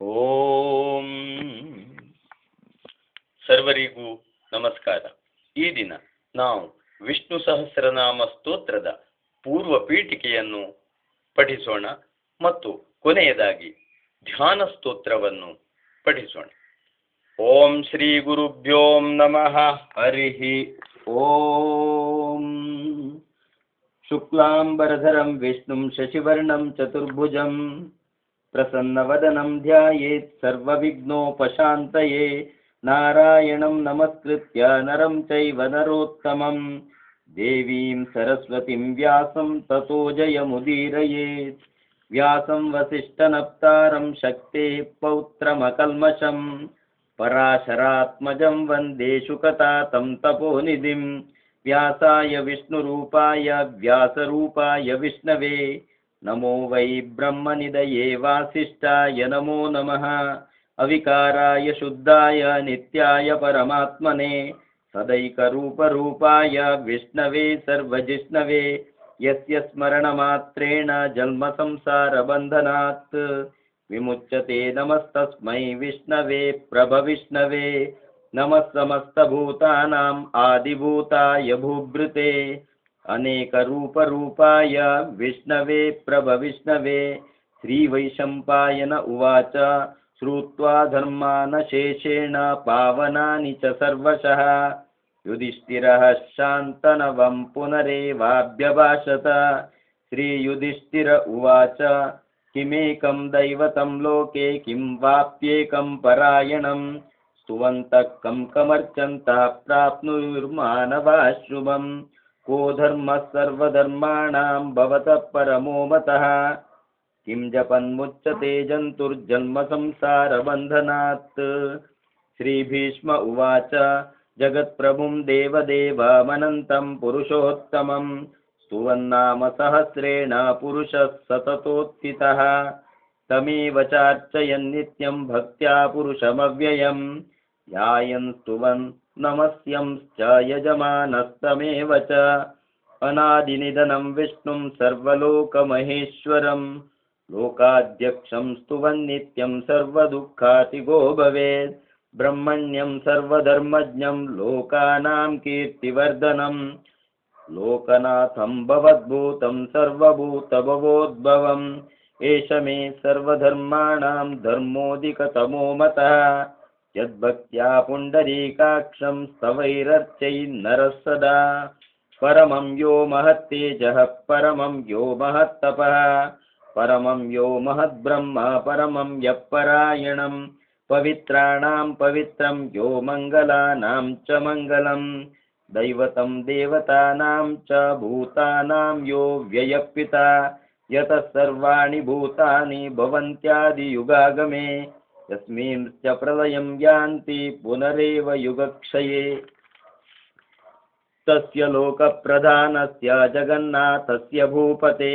ಓಂ ಸರ್ವರಿಗೂ ನಮಸ್ಕಾರ. ಈ ದಿನ ನಾವು ವಿಷ್ಣು ಸಹಸ್ರನಾಮ ಸ್ತೋತ್ರದ ಪೂರ್ವ ಪೀಠಿಕೆಯನ್ನು ಪಠಿಸೋಣ ಮತ್ತು ಕೊನೆಯದಾಗಿ ಧ್ಯಾನ ಸ್ತೋತ್ರವನ್ನು ಪಠಿಸೋಣ. ಓಂ ಶ್ರೀ ಗುರುಭ್ಯೋ ನಮಃ. ಹರಿ ಓಂ. ಶುಕ್ಲಾಂಬರಧರಂ ವಿಷ್ಣುಂ ಶಶಿವರ್ಣಂ ಚತುರ್ಭುಜಂ ಪ್ರಸನ್ನವದನಂ ಧ್ಯಾಯೇತ್ ಸರ್ವವಿಘ್ನೋಪಶಾಂತಯೇ. ನಾರಾಯಣಂ ನಮಸ್ಕೃತ್ಯ ನರಂ ಚೈವ ನರೋತ್ತಮಂ ದೇವೀಂ ಸರಸ್ವತಿಂ ವ್ಯಾಸಂ ತತೋ ಜಯಮುದೀರಯೇತ್. ವ್ಯಾಸಂ ವಸಿಷ್ಠನಪ್ತಾರಂ ಶಕ್ತೇಃ ಪೌತ್ರಮಕಲ್ಮಷಂ ಪರಾಶರಾತ್ಮಜಂ ವಂದೇ ಶುಕತಾತಂ ತಪೋನಿಧಿಂ. ವ್ಯಾಸಾಯ ವಿಷ್ಣುರೂಪಾಯ ವ್ಯಾಸರೂಪಾಯ ವಿಷ್ಣವೇ ನಮೋ ವೈ ಬ್ರಹ್ಮನಿಧಯೇ ವಾಸಿಷ್ಠಾಯ ನಮೋ ನಮಃ. ಅವಿಕಾರಾಯ ಶುದ್ಧಾಯ ನಿತ್ಯಾಯ ಪರಮಾತ್ಮನೇ ಸದೈಕರೂಪರೂಪಾಯ ವಿಷ್ಣವೇ ಸರ್ವಜಿಷ್ಣವೇ. ಯಸ್ಯ ಸ್ಮರಣಮಾತ್ರೇಣ ಜನ್ಮ ಸಂಸಾರ ಬಂಧನಾತ್ ವಿಮುಚ್ಯತೆ. ನಮಸ್ತಸ್ಮೈ ವಿಷ್ಣವೇ ಪ್ರಭವಿಷ್ಣವೇ. ನಮಃ ಸಮಸ್ತಭೂತಾನಾಂ ಆದಿಭೂತಾಯ ಭೂಭೃತೆ ಅನೇಕರೂಪರೂಪಾಯ ವಿಷ್ಣವೇ ಪ್ರಭವಿಷ್ಣವೇ. ಶ್ರೀವೈಶಂಪಾಯನ ಉವಾಚ. ಶ್ರುತ್ವಾ ಧರ್ಮಾನಶೇಷೇಣ ಪಾವನಾನಿ ಚ ಸರ್ವಶಃ ಯುಧಿಷ್ಠಿರಃ ಶಾಂತನವಂ ಪುನರೇವಾಭ್ಯಭಾಷತ. ಶ್ರೀಯುಧಿಷ್ಠಿರ ಉವಾಚ. ಕಿಮೇಕಂ ದೈವತಂ ಲೋಕೆ ಕಿಂ ವಾಪ್ಯೇಕಂ ಪರಾಯಣಂ ಸ್ತುವಂತಃ ಕಂ ಕಮರ್ಚಂತಃ ಪ್ರಾಪ್ನುರ್ಮಾನವಾಃ ಶುಭಂ. ಕೋ ಧರ್ಮಃ ಸರ್ವಧರ್ಮಾಣಾಂ ಭವತಃ ಪರಮೋ ಮತಃ ಕಿಂ ಜಪನ್ಮುಚ್ಯತೆ ಜಂತುರ್ಜನ್ಮ ಸಂಸಾರ ಬಂಧನಾತ್. ಶ್ರೀ ಭೀಷ್ಮ ಉವಾಚ. ಜಗತ್ಪ್ರಭುಂ ದೇವದೇವಮನಂತಂ ಪುರುಷೋತ್ತಮಂ ಸ್ತುವನ್ನಾಮ ಸಹಸ್ರೇಣ ಪುರುಷಃ ಸತತೋತ್ಥಿತಃ. ತಮೇವ ಚಾರ್ಚಯನ್ ನಿತ್ಯಂ ಭಕ್ತ್ಯಾ ಪುರುಷಮವ್ಯಯಂ ಧ್ಯಾಯನ್ ಸ್ತುವನ್ ನಮಸ್ಯಂಶ್ಚ ಯಜಮಾನಸ್ತಮೇವ ಚ. ಅನಾದಿನಿಧನಂ ವಿಷ್ಣುಂ ಸರ್ವಲೋಕಮಹೇಶ್ವರಂ ಲೋಕಾಧ್ಯಕ್ಷಂ ಸ್ತುವನ್ ನಿತ್ಯಂ ಸರ್ವದುಃಖಾತಿಗೋ ಭವೇತ್. ಬ್ರಹ್ಮಣ್ಯಂ ಸರ್ವಧರ್ಮಜ್ಞಂ ಲೋಕಾನಾಂ ಕೀರ್ತಿವರ್ಧನಂ ಲೋಕನಾಥಂ ಭವದ್ಭೂತಂ ಸರ್ವಭೂತಭವೋದ್ಭವಂ. ಏಷ ಮೇ ಸರ್ವಧರ್ಮಾಣಾಂ ಧರ್ಮೋಧಿಕತಮೋ ಮತಃ ಯದ್ಭಕ್ತ್ಯಾ ಪುಂಡರೀಕಾಕ್ಷಂ ಸ್ತವೈರರ್ಚೈನ್ನರಃ ಸದಾ. ಪರಮಂ ಯೋ ಮಹತ್ತೇಜಃ ಪರಮಂ ಯೋ ಮಹತ್ತಪಃ ಪರಮಂ ಯೋ ಮಹದ್ಬ್ರಹ್ಮ ಪರಮಂ ಯಃ ಪರಾಯಣಂ. ಪವಿತ್ರಾಣಾಂ ಪವಿತ್ರಂ ಯೋ ಮಂಗಲಾನಾಂ ಚ ಮಂಗಲಂ ದೈವತಂ ದೇವತಾನಾಂ ಚ ಭೂತಾನಾಂ ಯೋ ವ್ಯಯಃ ಪಿತಾ. ಯತಃ ಸರ್ವಾಣಿ ಭೂತಾನಿ ಭವಂತ್ಯಾದಿಯುಗಾಗಮೇ ಯಸ್ಮಿನ್ ಚ ಪ್ರಳಯಂ ಯಾಂತಿ ಪುನರೇವ ಯುಗಕ್ಷಯೇ. ತಸ್ಯ ಲೋಕಪ್ರಧಾನಸ್ಯ ಜಗನ್ನಾಥಸ್ಯ ಭೂಪತೆ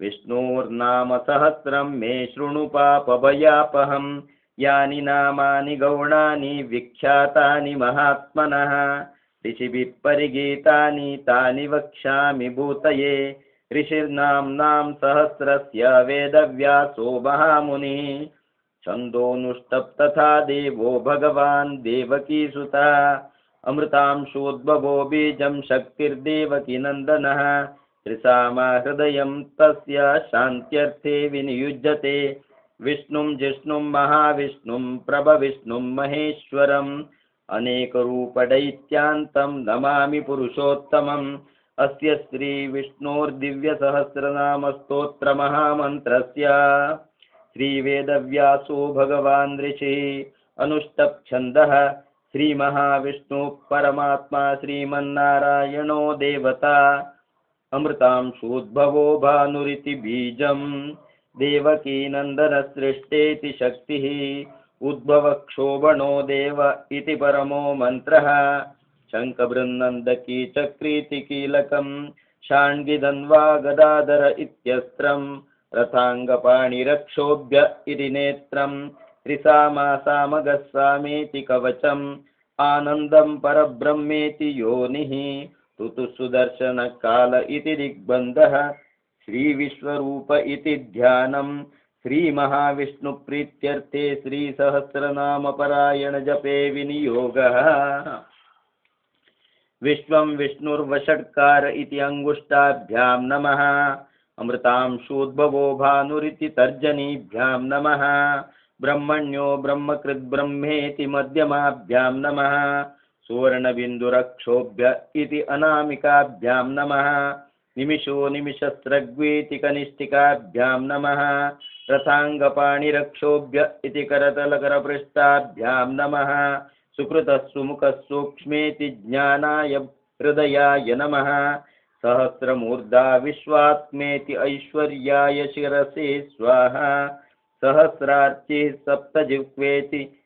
ವಿಷ್ಣೋರ್ನಾಮ ಸಹಸ್ರಂ ಮೇ ಶೃಣು ಪಾಪಭಯಾಪಹಂ. ಯಾನಿ ನಾಮಾನಿ ಗೌಣಾನಿ ವಿಖ್ಯಾತಾನಿ ಮಹಾತ್ಮನಃ ಋಷಿಭಿಃ ಪರಿಗೀತಾನಿ ತಾನಿ ವಕ್ಷ್ಯಾಮಿ ಭೂತಯೇ. ಋಷಿರ್ನಾಮ್ನಾಂ ಸಹಸ್ರಸ್ಯ ವೇದವ್ಯಾಸೋ ಮಹಾಮುನಿಃ ಛಂದೋನುಷ್ಟಪ್ತಥಾ ದೇವೋ ಭಗವಾನ್ ದೇವಕೀಸುತಃ. ಅಮೃತಾಂಶೋದ್ಭವೋ ಬೀಜಂ ಶಕ್ತಿರ್ದೇವಕಿ ನಂದನಃ ತ್ರಿಸಾಮ ಹೃದಯಂ ತಸ್ಯ ಶಾಂತ್ಯರ್ಥೇ ವಿನಿಯುಜ್ಯತೆ. ವಿಷ್ಣುಂ ಜಿಷ್ಣುಂ ಮಹಾವಿಷ್ಣುಂ ಪ್ರಭವಿಷ್ಣುಂ ಮಹೇಶ್ವರಂ ಅನೇಕರೂಪದೈತ್ಯಾಂತಂ ನಮಾಮಿ ಪುರುಷೋತ್ತಮಂ. ಅಸ್ಯ ಶ್ರೀ ವಿಷ್ಣೋರ್ದಿವ್ಯ ಸಹಸ್ರನಾಮ ಸ್ತೋತ್ರ ಮಹಾಮಂತ್ರಸ್ಯ ಶ್ರೀ ವೇದವ್ಯಾಸೋ ಭಗವಾನ್ ಋಷಿಃ ಅನುಷ್ಟಪ್ ಛಂದಃ. ಶ್ರೀ ಮಹಾವಿಷ್ಣು ಪರಮಾತ್ಮ ಶ್ರೀಮನ್ನಾರಾಯಣೋ ದೇವತಾ. ಅಮೃತಾಂಶೋದ್ಭವೋ ಭಾನುರಿತಿ ಬೀಜಂ ದೇವಕೀ ನಂದನ ಸೃಷ್ಟೇತಿ ಶಕ್ತಿಃ. ಉದ್ಭವ ಕ್ಷೋಭಣೋ ದೇವ ಇತಿ ಪರಮೋ ಮಂತ್ರಃ. ಶಂಖಬೃನ್ನಂದಕೀ ಚಕ್ರೀತಿ ಕೀಲಕಂ ಶಾಣ್ಗಿಧನ್ವಾ ಗದಾಧರ ಇತ್ಯಸ್ತ್ರಂ ರಥಾಂಗಪಾಣಿರಕ್ಷೋಭ್ಯ ಇತಿ ನೇತ್ರಂ. ತ್ರಿಸಾಮಾಸಾಮಗಸ್ಸಾಮೇತಿ ಕವಚಂ ಆನಂದಂ ಪರಬ್ರಹ್ಮೇತಿ ಯೋನಿಃ. ಋತುಸುದರ್ಶನ ಕಾಲ ಇತಿ ದಿಗ್ಬಂಧಃ ಶ್ರೀ ವಿಶ್ವರೂಪ ಇತಿ ಧ್ಯಾನಂ. श्रीमहाविष्णुप्रीत्यर्थे श्रीसहस्रनामपरायणजपे विनियोगः। विश्वं विष्णुर्वषट्कार इति अंगुष्ठाभ्यां नमः। अमृतांशोद्भवो भानुरिति तर्जनीभ्यां नमः। ब्रह्मण्यो ब्रह्मकृद्ब्रह्मेति मध्यमाभ्यां नमः। सुवर्णबिन्दुरक्षोभ्य इति अनामिकाभ्यां नमः। निमिषो निमिषस्रग्वेति कनिष्ठिकाभ्यां नमः। रथाङ्गपाणिरक्षोभ्य इति करतलकरपृष्ठाभ्यां नमः। सुकृतः सुमुखः सूक्ष्मेति ज्ञानाय हृदयाय नमः। सहस्रमूर्धा विश्वात्मेति ऐश्वर्याय शिरसे स्वाहा। सहस्रार्चिः सप्तजिह्वेति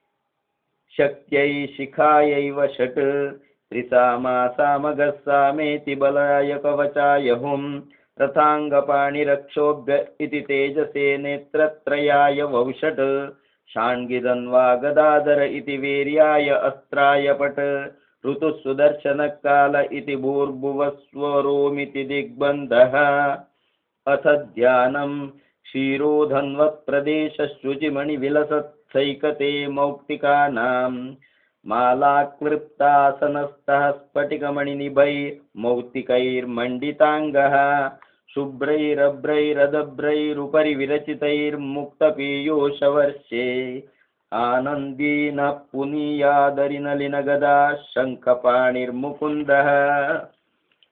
शक्त्यै शिखायै षट्। त्रिसामासामगः सामेति बलाय कवचाय हुम्। रथाङ्गपाणिरक्षोभ्य इति तेजसे नेत्रत्रयाय वौषट्। षाण्गिदन्वा गदाधर इति वीर्याय अस्त्राय पट्। ऋतुः सुदर्शनकाल इति भूर्भुवस्वरोमिति दिग्बन्धः। अथ ध्यानं क्षीरोधन्वत्प्रदेशशुचिमणिविलसत्सैकते मौक्तिकानां। मालाक्लृप्तासनस्थः स्फटिकमणिनिभैर्मौक्तिकैर्मण्डिताङ्गः। शुभ्रैरभ्रैरदभ्रैरुपरि विरचितैर्मुक्तपीयूषवर्षे। आनन्दीनः पुनीयादरिनलिनगदा शङ्खपाणिर्मुकुन्दः।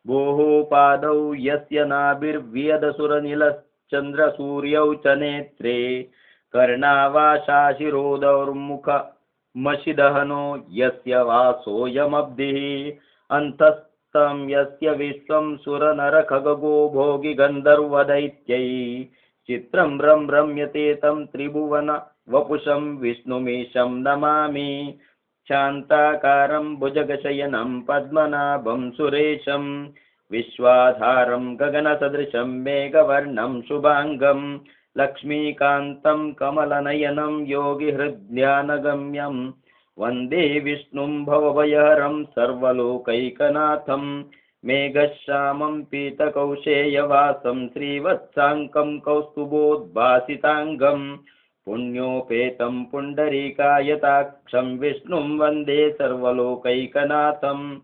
भोः पादौ यस्य नाभिर्व्यदसुरनिलश्चन्द्रसूर्यौ च नेत्रे। कर्णावाशाशिरोदौर्मुखमशिदहनो यस्य वासोऽयमब्धिः। अन्तस्तं यस्य विश्वं सुरनरखगो भोगि गन्धर्वदैत्यैः। चित्रं रम्यते तं त्रिभुवन वपुषं विष्णुमीशं नमामि। शान्ताकारं भुजगशयनं पद्मनाभं सुरेशं। विश्वाधारं गगनसदृशं मेघवर्णं शुभांगं। लक्ष्मीकान्तं कमलनयनं योगिहृद्ध्यानगम्यं। वन्दे विष्णुं भवभयहरं सर्वलोकैकनाथं। मेघश्यामं पीतकौशेयवासं श्रीवत्साङ्कं कौस्तुभोद्भासिताङ्गं। पुण्योपेतं पुण्डरीकायताक्षं विष्णुं वन्दे सर्वलोकैकनाथं।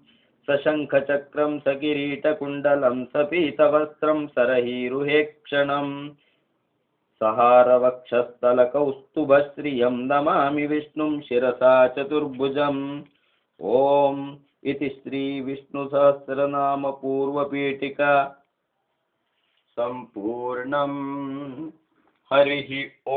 सशङ्खचक्रं सकिरीटकुण्डलं सपीतवस्त्रं सरहीरुहेक्षणं। सहारवक्षस्थलकौस्तुभश्रियं नमामि विष्णुं शिरसा चतुर्भुजम्। ॐ इति श्रीविष्णुसहस्रनामपूर्वपीठिका सम्पूर्णम्। हरिः ॐ।